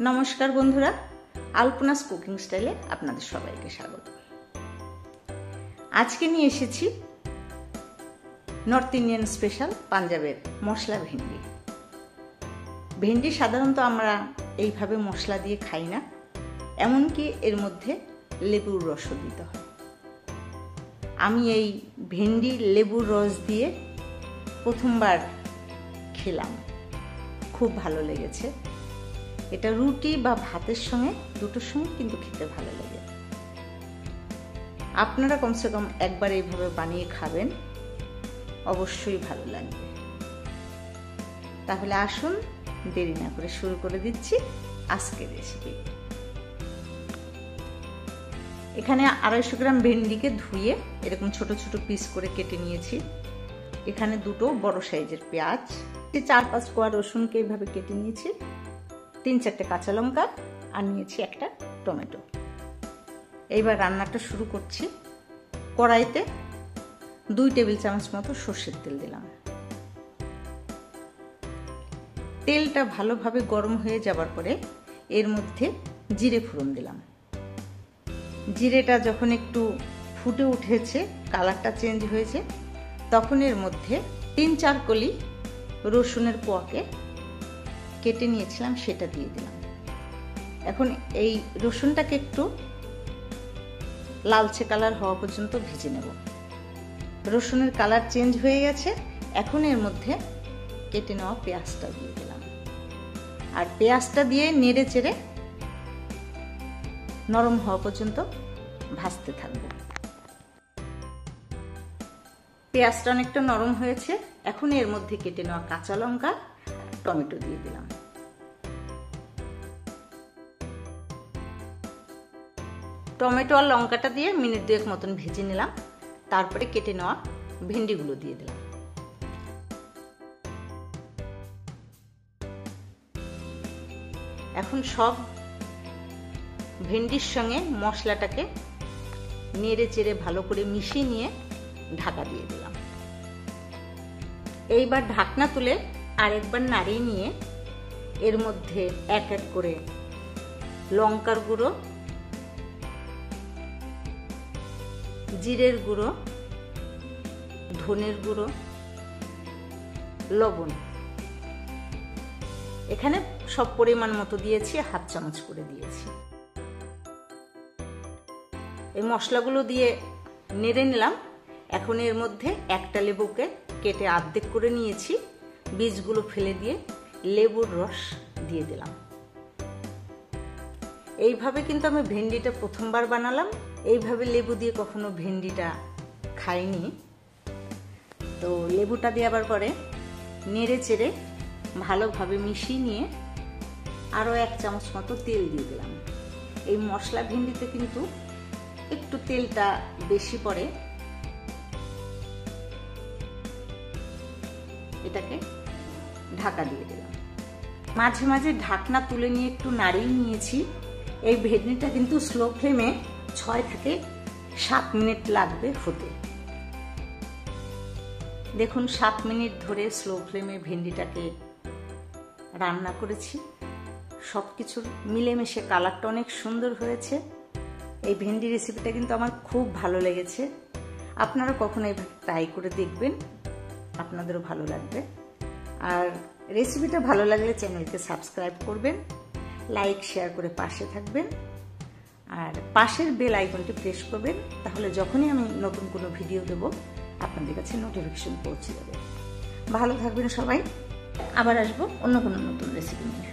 নমস্কার বন্ধুরা, আলপনাস কুকিং স্টাইলে আপনাদের সবাইকে স্বাগত। আজকে নিয়ে এসেছি নর্থ ইন্ডিয়ান স্পেশাল পাঞ্জাবের মশলা ভেন্ডি। ভেন্ডি সাধারণত আমরা এইভাবে মশলা দিয়ে খাই না, এমনকি এর মধ্যে লেবুর রসও দিতে হয়। আমি এই ভেন্ডি লেবুর রস দিয়ে প্রথমবার খেলাম, খুব ভালো লেগেছে। এটা রুটি বা ভাতের সঙ্গে দুটোর সঙ্গে কিন্তু খেতে ভালো লাগে। আপনারা কমসে কম একবার এইভাবে বানিয়ে খাবেন, অবশ্যই ভালো লাগবে। তাহলে আসুন দেরি না করে শুরু করে দিচ্ছি আজকের রেসিপি। এখানে 250 গ্রাম ভেন্ডিকে ধুয়ে এরকম ছোট ছোট পিস করে কেটে নিয়েছি। এখানে দুটো বড় সাইজের পেঁয়াজ, 4-5 কোয়া রসুনকে এইভাবে কেটে নিয়েছি, 3-4টে কাঁচা লঙ্কা, আর নিয়েছি একটা টমেটো। এইবার রান্নাটা শুরু করছি। কড়াইতে 2 টেবিল চামচ মতো সর্ষের তেল দিলাম। তেলটা ভালোভাবে গরম হয়ে যাবার পরে এর মধ্যে জিরে ফোড়ন দিলাম। জিরেটা যখন একটু ফুটে উঠেছে, কালারটা চেঞ্জ হয়েছে, তখন এর মধ্যে 3-4 কলি রসুনের কোয়াকে কেটে নিয়েছিলাম সেটা দিয়ে দিলাম। এখন এই রসুনটাকে একটু লালচে কালার হওয়া পর্যন্ত ভেজে নেব। রসুনের কালার চেঞ্জ হয়ে গেছে, এখন এর মধ্যে কেটে নেওয়া পেঁয়াজটা দিয়ে দিলাম। আর পেঁয়াজটা দিয়ে নেড়ে চেড়ে নরম হওয়া পর্যন্ত ভাজতে থাকবো। পেঁয়াজটা অনেকটা নরম হয়েছে, এখন এর মধ্যে কেটে নেওয়া কাঁচা লঙ্কা, টমেটো দিয়ে দিলাম। টমেটো আর লঙ্কাটা দিয়ে মিনিট 2 মতন ভেজে নিলাম। তারপরে কেটে নেওয়া ভেন্ডিগুলো দিয়ে দিলাম। এখন সব ভেন্ডির সঙ্গে মশলাটাকে নেড়ে চেড়ে ভালো করে মিশিয়ে নিয়ে ঢাকা দিয়ে দিলাম। এইবার ঢাকনা তুলে আরেকবার নাড়িয়ে নিয়ে এর মধ্যে এক এক করে লঙ্কার গুঁড়ো, জিরের গুঁড়ো, ধনের গুঁড়ো, লবণ, এখানে সব পরিমাণ মতো দিয়েছি, 1/2 চামচ করে দিয়েছি। এই মশলাগুলো দিয়ে নেড়ে নিলাম। এখন এর মধ্যে একটা লেবুকে কেটে অর্ধেক করে নিয়েছি, বীজগুলো ফেলে দিয়ে লেবুর রস দিয়ে দিলাম। এইভাবে কিন্তু আমি ভেন্ডিটা প্রথমবার বানালাম, এইভাবে লেবু দিয়ে কখনো ভেন্ডিটা খাইনি। তো লেবুটা দেওয়ার পরে নেড়ে চেড়ে ভালোভাবে মিশিয়ে নিয়ে আরও 1 চামচ মতো তেল দিয়ে দিলাম। এই মশলা ভেন্ডিতে কিন্তু একটু তেলটা বেশি পড়ে। এটাকে ঢাকা দিয়ে দিলাম। মাঝে মাঝে ঢাকনা তুলে নিয়ে একটু নাড়িয়ে নিয়েছি। এই ভেন্ডিটা কিন্তু স্লো ফ্লেমে 6 থেকে 7 মিনিট লাগবে হতে। দেখুন 7 মিনিট ধরে স্লো ফ্লেমে ভেন্ডিটাকে রান্না করেছি। সব কিছুর মিলেমিশে কালারটা অনেক সুন্দর হয়েছে। এই ভেন্ডি রেসিপিটা কিন্তু আমার খুব ভালো লেগেছে। আপনারা কখনো এইভাবে ট্রাই করে দেখবেন, আপনাদেরও ভালো লাগবে। আর রেসিপিটা ভালো লাগলে চ্যানেলকে সাবস্ক্রাইব করবেন, লাইক শেয়ার করে পাশে থাকবেন, আর পাশের বেল আইকনটি প্রেস করবেন। তাহলে যখনই আমি নতুন কোনো ভিডিও দেব আপনাদের কাছে নোটিফিকেশন পৌঁছে যাবে। ভালো থাকবেন সবাই, আবার আসবো অন্য কোনো নতুন রেসিপি নিয়ে।